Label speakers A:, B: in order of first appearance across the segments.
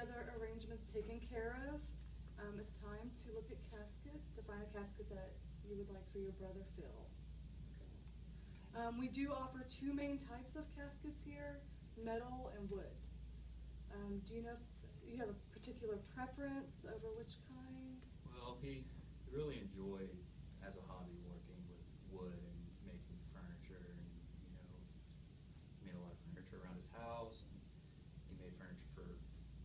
A: other arrangements taken care of, it's time to look at caskets, to find a casket that you would like for your brother Phil. We do offer two main types of caskets here, metal and wood. Do you know if you have a particular preference over which kind?
B: Well, he really enjoyed, as a hobby, working with wood and making furniture, and he made a lot of furniture around his house, and he made furniture for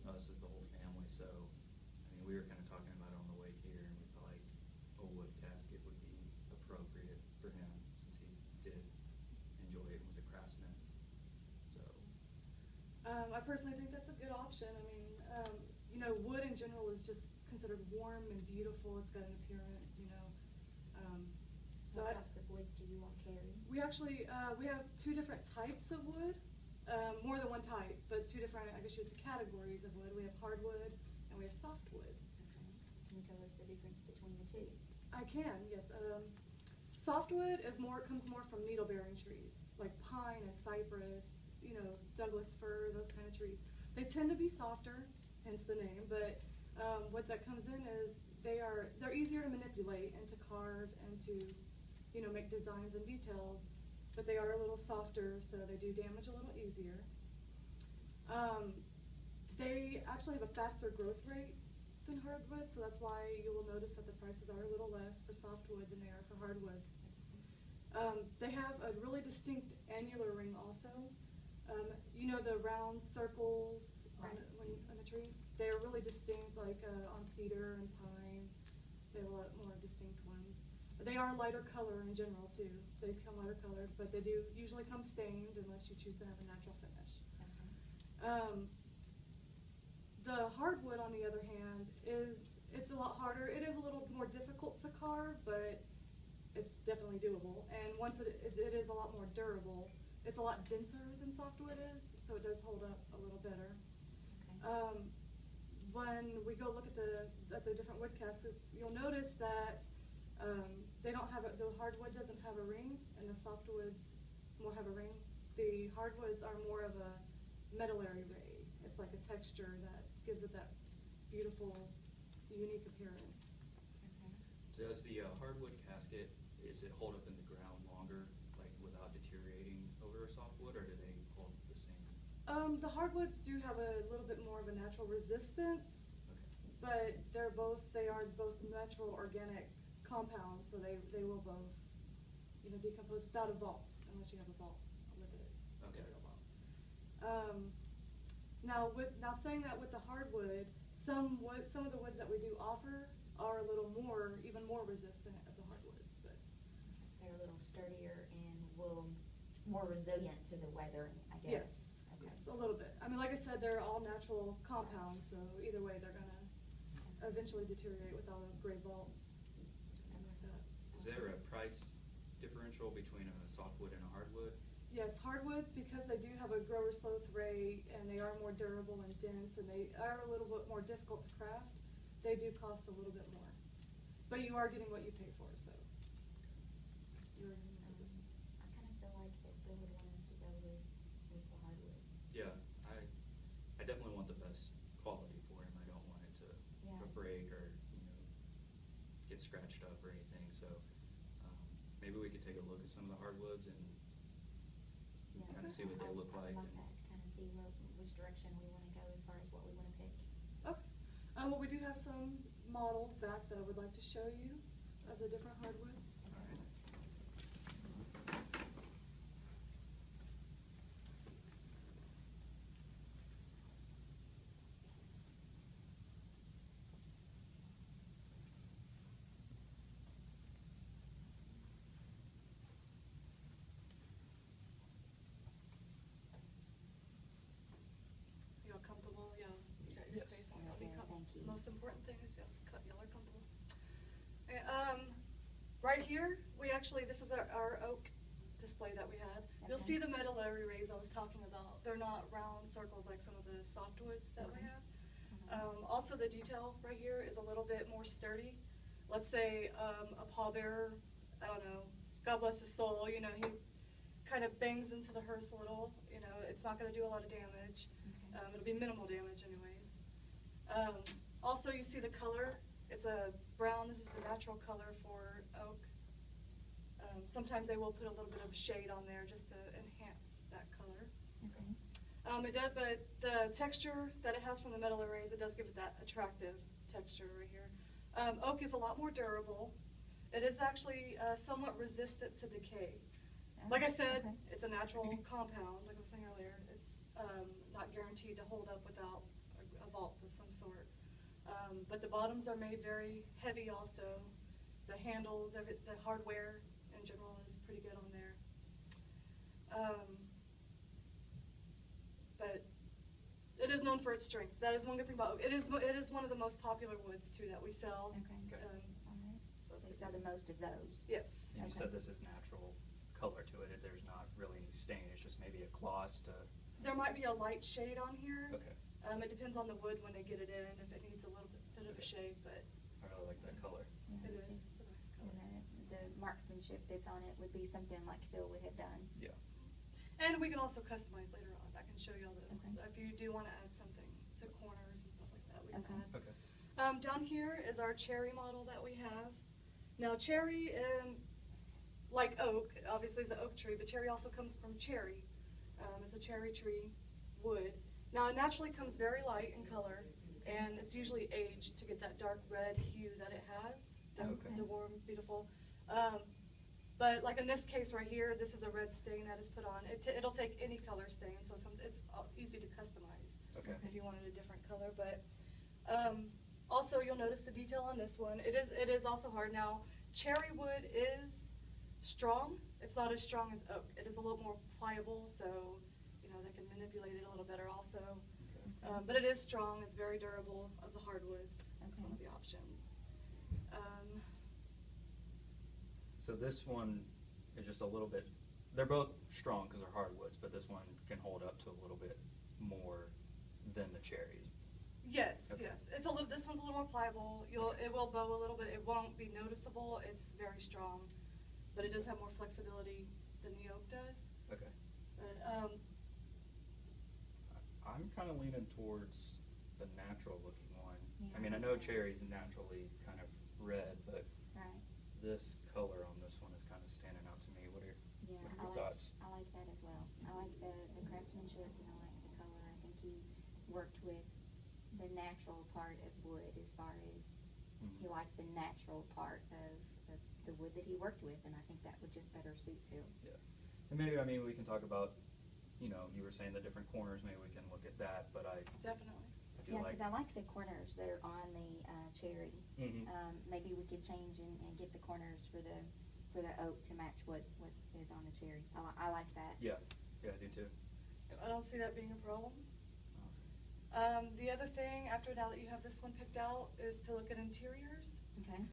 B: us as the whole family. So, I mean, we were kind of talking about it on the way here, and we felt like a wood casket would be appropriate for him since he did enjoy it and was a craftsman. So,
A: I personally think that's a good option. I mean, wood in general is just considered warm and beautiful. It's got an appearance,
C: What types of woods do you all carry?
A: We actually, we have two different types of wood, more than one type, but two different, I guess you would say, categories of wood. We have hardwood and we have softwood.
C: Okay. Can you tell us the difference between the two?
A: I can, yes. Softwood comes more from needle-bearing trees, like pine and cypress, Douglas fir, those kind of trees. They tend to be softer, hence the name, but what that comes in is they're easier to manipulate and to carve and to, make designs and details, but they are a little softer, so they do damage a little easier. They actually have a faster growth rate than hardwood, so that's why you will notice that the prices are a little less for softwood than they are for hardwood. They have a really distinct annular ring also. The round circles on a tree? They're really distinct, like on cedar and pine. They have a lot more distinct ones. They are lighter color in general too. They come lighter colored, but they do usually come stained unless you choose to have a natural finish.
C: Okay.
A: The hardwood, on the other hand, it's a lot harder. It is a little more difficult to carve, but it's definitely doable. And once it is a lot more durable. It's a lot denser than softwood is, so it does hold up a little better.
C: Okay.
A: When we go look at the different wood caskets, you'll notice that the hardwood doesn't have a ring, and the softwoods more have a ring. The hardwoods are more of a medullary ray. It's like a texture that gives it that beautiful, unique appearance.
C: Okay.
B: So does the hardwood casket, is it hold up in the ground longer, like without deteriorating over a softwood, or do they hold the same?
A: The hardwoods do have a little bit more of a natural resistance,
B: Okay.
A: but they are both natural organic compounds, so they will both, decompose without a vault, unless you have a vault with it.
B: Okay.
A: Material vault. Now saying that with the hardwood, some of the woods that we do offer are a little even more resistant of the hardwoods, but
C: They're a little sturdier and more resilient to the weather, I guess.
A: yes,
C: Okay.
A: yes, a little bit. I mean, like I said, they're all natural compounds, so either way, they're gonna eventually deteriorate without a gray vault or something like that.
B: Is there a price differential between a softwood and a hardwood?
A: Yes, hardwoods, because they do have a grower sloth rate and they are more durable and dense and they are a little bit more difficult to craft, they do cost a little bit more. But you are getting what you pay for, so you're getting the business.
C: I kind of feel like that Bill would want us to go with the hardwood.
B: Yeah, I definitely want the best quality for him. I don't want it to break or get scratched up or anything. So maybe we could take a look at some of the hardwoods and kind of see what they look like.
C: I would like that, to kind of see which direction we want to go as far as what we want to pick.
A: Okay. Well, we do have some models back that I would like to show you of the different hardwoods.
B: All right.
A: You all comfortable? Yeah, you got your
B: Yes.
A: space.
C: Yeah,
A: Be
C: thank
A: It's
C: you.
A: the most important thing is y'all are comfortable. Okay, right here, this is our oak display that we had. You'll
C: Okay.
A: see the medullary rays I was talking about. They're not round circles like some of the softwoods that we have. Also, the detail right here is a little bit more sturdy. Let's say a pallbearer, I don't know, God bless his soul, he kind of bangs into the hearse a little, it's not going to do a lot of damage.
C: Okay.
A: It'll be minimal damage anyways. Also, you see the color, it's a brown, this is the natural color for oak. Sometimes they will put a little bit of shade on there just to enhance that color.
C: Okay.
A: It does, but the texture that it has from the metal arrays, it does give it that attractive texture right here. Oak is a lot more durable. It is actually somewhat resistant to decay. Like I said,
C: Okay.
A: it's a natural compound, like I was saying earlier. It's not guaranteed to hold up without a vault of some sort. But the bottoms are made very heavy also. The handles, the hardware in general is pretty good on there. But it is known for its strength. That is one good thing about oak. It is one of the most popular woods too that we sell.
C: Okay.
B: Okay.
C: All right.
A: So
C: So you sell the most of those?
A: Yes.
B: And you
C: Okay.
B: said this is natural color to it, there's not really any stain, it's just maybe a gloss to,
A: There might be a light shade on here.
B: okay.
A: It depends on the wood when they get it in, if it needs a little bit of a
B: Okay.
A: shade, but
B: I really like that color.
C: Yeah,
A: it
C: me too.
A: is. It's a nice
C: And
A: color.
C: the marksmanship that's on it would be something like Phil would have done.
B: Yeah.
A: And we can also customize later on. I can show you all those.
C: Okay.
A: If you do want to add something to corners and stuff like that, we can
C: Okay.
A: add.
B: Okay.
A: Down here is our cherry model that we have. Now cherry, like oak, obviously is an oak tree, but cherry also comes from cherry. It's a cherry tree wood. Now it naturally comes very light in color, and it's usually aged to get that dark red hue that it has,
B: Okay.
A: the warm, beautiful. But like in this case right here, this is a red stain that is put on. It'll take any color stain, so it's easy to customize
B: Okay.
A: if you wanted a different color. But also you'll notice the detail on this one. It is also hard. Now cherry wood is strong. It's not as strong as oak. It is a little more pliable, so you know they can manipulate it a little better also.
B: Okay.
A: But it is strong. It's very durable of the hardwoods. It's one of
C: Okay.
A: the options.
B: So this one is just a little bit, they're both strong because they're hardwoods, but this one can hold up to a little bit more than the cherries.
A: Yes,
B: Okay.
A: yes. It's a little. This one's a little more pliable. It will bow a little bit. It won't be noticeable. It's very strong, but it does have more flexibility than the oak does.
B: Okay.
A: But
B: I'm kind of leaning towards the natural looking one.
C: Yeah,
B: I mean, I
C: me
B: know
C: too.
B: cherry's naturally kind of red, but
C: Right.
B: this color on this one is kind of standing out to me. What are
C: Yeah,
B: your
C: I like,
B: thoughts?
C: I like that as well. I like the craftsmanship and I like the color. I think he worked with the natural part of wood as far as
B: Mhm.
C: he liked the natural part of the wood that he worked with, and I think that would just better suit Phil.
B: Yeah. And maybe, I mean, we can talk about, you know, you were saying the different corners, maybe we can look at that, but I
A: definitely.
B: do
C: Yeah,
B: like.
C: because I like the corners that are on the cherry.
B: Mhm.
C: Maybe we could change and get the corners for the oak to match what is on the cherry. I like that.
B: Yeah, yeah, I do too.
A: I don't see that being a problem.
B: Oh.
A: The other thing, after now that you have this one picked out, is to look at interiors.
C: Okay.